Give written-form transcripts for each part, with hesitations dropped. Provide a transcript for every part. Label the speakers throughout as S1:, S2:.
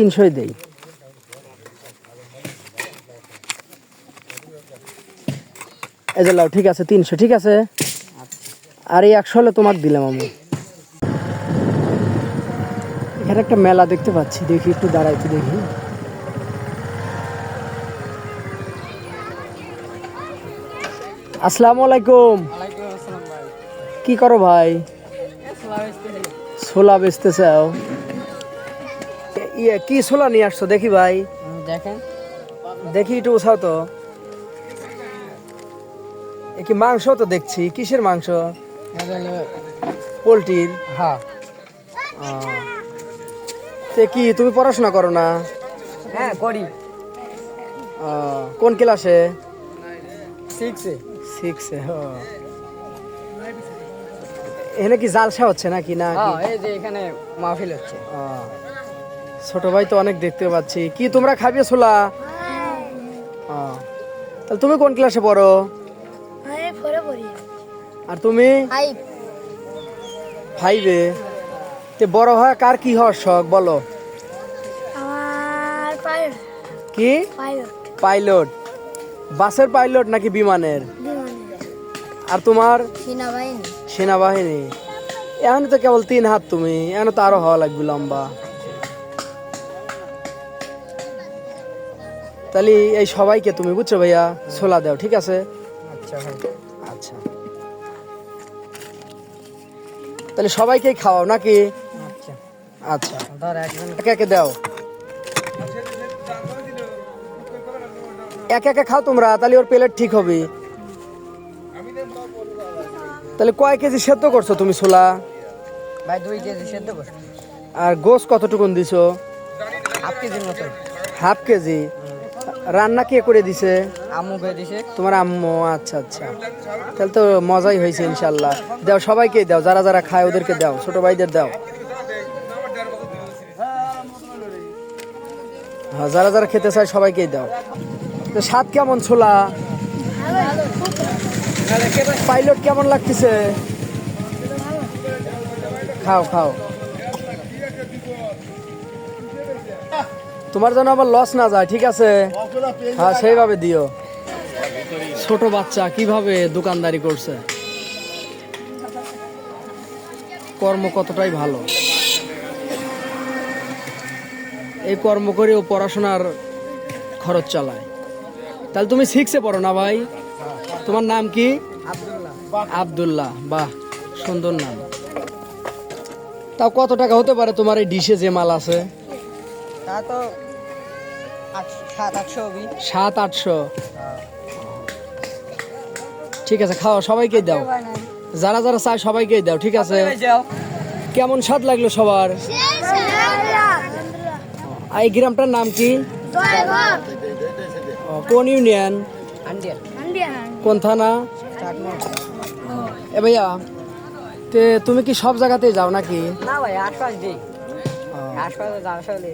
S1: 300 দেই। এই যে লাও, ঠিক আছে 300, ঠিক আছে। আর এই 100 হলে তোমাকে দিলাম আমি। এখানে একটা মেলা দেখতে পাচ্ছি, দেখি একটু দাঁড়াইতে দেখি। আসসালামু আলাইকুম। কি করো ভাই? ছোলা বেচতেছে। কি ছোলা নিয়ে আসছো দেখি ভাই?
S2: দেখেন,
S1: দেখি একটু উঠাও তো। এ কি মাংস? তো দেখছি কিসের মাংস? পোলট্রির।
S2: হ্যাঁ।
S1: কি তুমি পড়াশোনা করো না?
S2: হ্যাঁ করি।
S1: কোন ক্লাসে?
S2: 6-এ।
S1: 6-এ। এখানে কি জালসা হচ্ছে নাকি? না
S2: এই যে এখানে মাহফিল হচ্ছে।
S1: ছোট ভাই তো অনেক দেখতে পাচ্ছি। কি তোমরা খাবে ছোলা? তাহলে তুমি কোন ক্লাসে পড়ো? আর তুমি? 5-এ। তে বড় হয় কার কি হওয়ার শখ বলো? কি? পাইলট। বাসের পাইলট নাকি বিমানের? আর তোমার? সেনাবাহিনী। এখন তো কেবল 3 হাত, তুমি এখন তো আরো হওয়া লাগবে লম্বা। তাহলে এই সবাইকে তুমি বুঝছো ভাইয়া ছোলা দাও, ঠিক আছে?
S2: আচ্ছা ভাই।
S1: আচ্ছা, তাহলে সবাইকেই খাওয়াও নাকি?
S2: আচ্ছা
S1: আচ্ছা,
S2: ধর একজন
S1: একে একে দাও। একে একে খাও তোমরা, তাহলে ওর প্লেট ঠিক হবে। তাহলে কয় কেজি সেদ্ধ করছো তুমি ছোলা?
S2: ভাই 2 কেজি সেদ্ধ করছি।
S1: আর গোস কতটুকুন দিছো?
S2: হাফ কেজির মতো।
S1: Half KG. রান্না কে করে দিছে?
S2: আম্মু করে দিছে।
S1: তোমার আম্মু? আচ্ছা আচ্ছা, তাহলে তো মজাই হয়েছে ইনশাল্লাহ। দাও সবাইকে দাও, যারা যারা খায় ওদেরকে দাও, ছোট ভাইদের দাও। হ্যাঁ, যারা যারা খেতে চায় সবাইকেই দাও। তো স্বাদ কেমন ছোলা? পাইলট কেমন লাগতেছে? খাও খাও, তোমার জন্য আবার লস না যায়, ঠিক আছে? হ্যাঁ সেইভাবে দিও। ছোট বাচ্চা কিভাবে দোকানদারি করছে, কর্ম কতটাই ভালো। এই কর্ম করে ও পড়াশোনার খরচ চালায়। তাহলে তুমি 6-এ পড়ো না ভাই? তোমার নাম কি? আব্দুল্লাহ। বাহ, সুন্দর নাম। তাও কত টাকা হতে পারে তোমার এই ডিশে যে মাল আছে?
S2: তা তো 700-800 হবে।
S1: 700-800। ঠিক আছে, খাও, সবাইকেই দাও, যারা যারা চায় সবাইকেই দাও, ঠিক আছে? কেমন স্বাদ লাগলো সবার? এই গ্রামটার নাম কি? কোন ইউনিয়ন? কোন থানা? এ ভাইয়া, তে তুমি কি সব জায়গাতেই যাও নাকি?
S2: না ভাই, আশপাশ দিই। আশপাশে জালসা হলে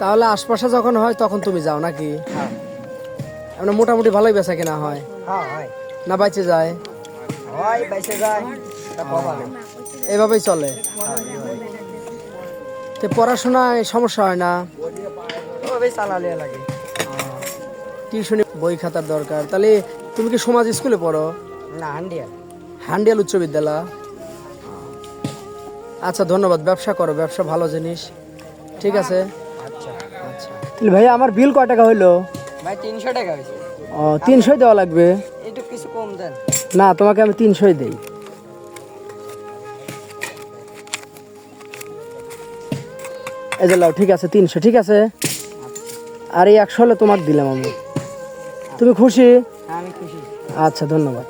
S1: তাহলে আশপাশে যখন হয় তখন তুমি যাও নাকি? এমনি মোটামুটি ভালোই বেচা কেনা হয়
S2: হয়
S1: না বাইচে যায়?
S2: হয় বাইসে যায়। তা কপালে
S1: এভাবেই চলে। তে পড়াশোনায় সমস্যা হয় না?
S2: ওভাবেই চালালে লাগে।
S1: টিউশনি বই খাতার দরকার। তাহলে তুমি কি সমাজ স্কুলে পড়ো?
S2: না, হান্ডিয়া।
S1: হান্ডিয়াল উচ্চ বিদ্যালয়। আচ্ছা ধন্যবাদ, ব্যবসা করো, ব্যবসা ভালো জিনিস, ঠিক আছে?
S2: আচ্ছা
S1: আচ্ছা, তাহলে ভাই আমার বিল কয় টাকা হইলো?
S2: ভাই 300 টাকা হয়েছে।
S1: 300 দেওয়া লাগবে?
S2: একটু কিছু কম দেন।
S1: না, তোমাকে আমি 300 দেই। এই যে লাও, ঠিক আছে 300, ঠিক আছে। আর এই 100 হলে তোমাকে দিলাম আমি। তুমি খুশি?
S2: আমি খুশি।
S1: আচ্ছা ধন্যবাদ।